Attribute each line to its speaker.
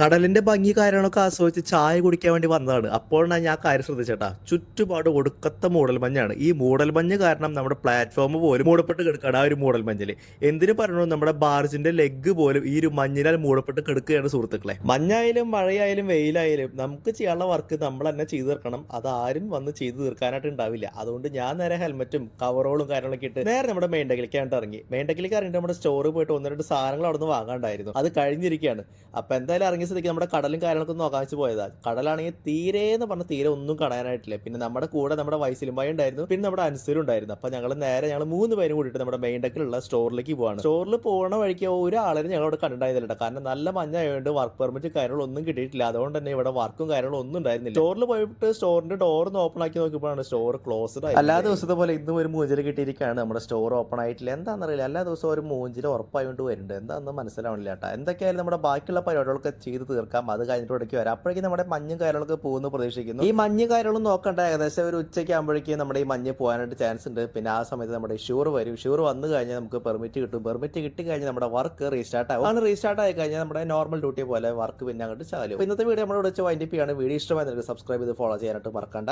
Speaker 1: കടലിന്റെ ഭംഗി കാര്യങ്ങളൊക്കെ ആസ്വദിച്ച് ചായ കുടിക്കാൻ വേണ്ടി വന്നതാണ്. അപ്പോഴാണ് ഞാൻ കാര്യം ശ്രദ്ധിച്ചേട്ടാ, ചുറ്റുപാട് ഒടുക്കത്തെ മൂടൽമഞ്ഞാണ്. ഈ മൂടൽമഞ്ഞ് കാരണം നമ്മുടെ പ്ലാറ്റ്ഫോം പോലും മൂടപ്പെട്ട് കിടക്കുകയാണ്. ആ ഒരു മൂടൽമഞ്ഞിൽ എന്തിനു പറഞ്ഞു, നമ്മുടെ ബാർജിന്റെ ലെഗ് പോലും ഈ ഒരു മഞ്ഞിനാൽ മൂടപ്പെട്ട് കിടക്കുകയാണ് സുഹൃത്തുക്കളെ. മഞ്ഞായാലും മഴയായാലും വെയിലായാലും നമുക്ക് ചെയ്യാനുള്ള വർക്ക് നമ്മൾ തന്നെ ചെയ്തു തീർക്കണം. അതാരും വന്ന് ചെയ്തു തീർക്കാനായിട്ട് ഉണ്ടാവില്ല. അതുകൊണ്ട് ഞാൻ നേരെ ഹെൽമെറ്റും കവറോളും കാര്യങ്ങളൊക്കെ ഇട്ട് നേരെ നമ്മുടെ മെയിൻ ഡെക്കിലേക്കായിട്ട് ഇറങ്ങി. മെയിൻ ഡെക്കിലേക്ക് ഇറങ്ങിയിട്ട് നമ്മുടെ സ്റ്റോറിൽ പോയിട്ട് ഒന്ന് രണ്ട് സാധനങ്ങൾ അവിടെ നിന്ന് വാങ്ങാണ്ടായിരുന്നു. അത് കഴിഞ്ഞിരിക്കുകയാണ്. അപ്പൊ എന്തായാലും ഇറങ്ങിയ സ്ഥിതിക്ക് നമ്മുടെ കടലും കാര്യങ്ങളൊക്കെ ഒന്ന് നോക്കാൻ വെച്ച് പോയതാ. കടലാണെങ്കിൽ തീരെ എന്ന് പറഞ്ഞ തീരെ ഒന്നും കാണാനായിട്ടില്ല. പിന്നെ നമ്മുടെ കൂടെ നമ്മുടെ വയസ്സിലുമായി ഉണ്ടായിരുന്നു, പിന്നെ നമ്മുടെ അനുസരും ഉണ്ടായിരുന്നു. അപ്പൊ ഞങ്ങൾ 3 പേരും കൂടിയിട്ട് നമ്മുടെ മെയിൻ ഡെക്കിലുള്ള സ്റ്റോറിലേക്ക് പോവാണ്. സ്റ്റോറിൽ പോകണ വഴിക്ക് ഒരാളെ ഞങ്ങളോട് കണ്ടിട്ടുണ്ടായിരുന്നില്ല. കാരണം നല്ല മഞ്ഞായതുകൊണ്ട് വർക്ക് പെർമിറ്റ് കാര്യങ്ങളൊന്നും കിട്ടിയിട്ടില്ല. അതുകൊണ്ട് തന്നെ ഇവിടെ വർക്കും കാര്യങ്ങളും ഒന്നും ഉണ്ടായിരുന്നില്ല. സ്റ്റോറിൽ പോയിട്ട് സ്റ്റോറിന്റെ ഡോർ ഒന്ന് ഓപ്പൺ ആക്കി നോക്കിയപ്പോഴാണ് സ്റ്റോർ ക്ലോസ്ഡ് ആയി. എല്ലാ ദിവസത്തെ പോലെ ഇന്നും ഒരു മൂഞ്ചിൽ കിട്ടിയിരിക്കുകയാണ്. നമ്മുടെ സ്റ്റോർ ഓപ്പൺ ആയിട്ടില്ല. എന്താണെന്നറിയില്ല, എല്ലാ ദിവസവും ഒരു മൂഞ്ചിൽ ഉറപ്പായിട്ട് വരുന്നുണ്ട്. എന്താണെന്ന് മനസ്സിലാവണില്ല കേട്ടോ. എന്തൊക്കെയായാലും നമ്മുടെ ബാക്കിയുള്ള പരിപാടികളൊക്കെ ചെയ്ത് തീർക്കാം. അത് കഴിഞ്ഞിട്ട് ഇടയ്ക്ക് വരാം. അപ്പോഴേക്കും നമ്മുടെ മഞ്ഞും കാര്യങ്ങളൊക്കെ പോകുന്നു പ്രതീക്ഷിക്കുന്നു. ഈ മഞ്ഞ് കാര്യങ്ങളും നോക്കണ്ട, ഏകദേശം ഒരു ഉച്ചയ്ക്ക് ആകുമ്പോഴേക്കും നമ്മുടെ ഈ മഞ്ഞ് പോകാനായിട്ട് ചാൻസ് ഉണ്ട്. പിന്നെ ആ സമയത്ത് നമ്മുടെ ഷൂർ വരും. ഷൂർ വന്നു കഴിഞ്ഞാൽ നമുക്ക് പെർമിറ്റ് കിട്ടും. പെർമിറ്റ് കിട്ടി കഴിഞ്ഞാൽ നമ്മുടെ വർക്ക് റീസ്റ്റാർട്ട് ആവും. ആണ് റീസ്റ്റാർട്ട് ആയി കഴിഞ്ഞാൽ നമ്മുടെ നോർമൽ ഡ്യൂട്ടി പോലെ വർക്ക് പിന്നെ അങ്ങോട്ട് ചാലും. ഇന്നത്തെ വീഡിയോ നമ്മുടെ വെച്ച് വൈൻഡപ്പ് ചെയ്യാണ്. വീഡിയോ ഇഷ്ടമായി നിങ്ങൾക്ക് സബ്സ്ക്രൈബ് ചെയ്ത് ഫോളോ ചെയ്യാനായിട്ട് മറക്കണ്ട.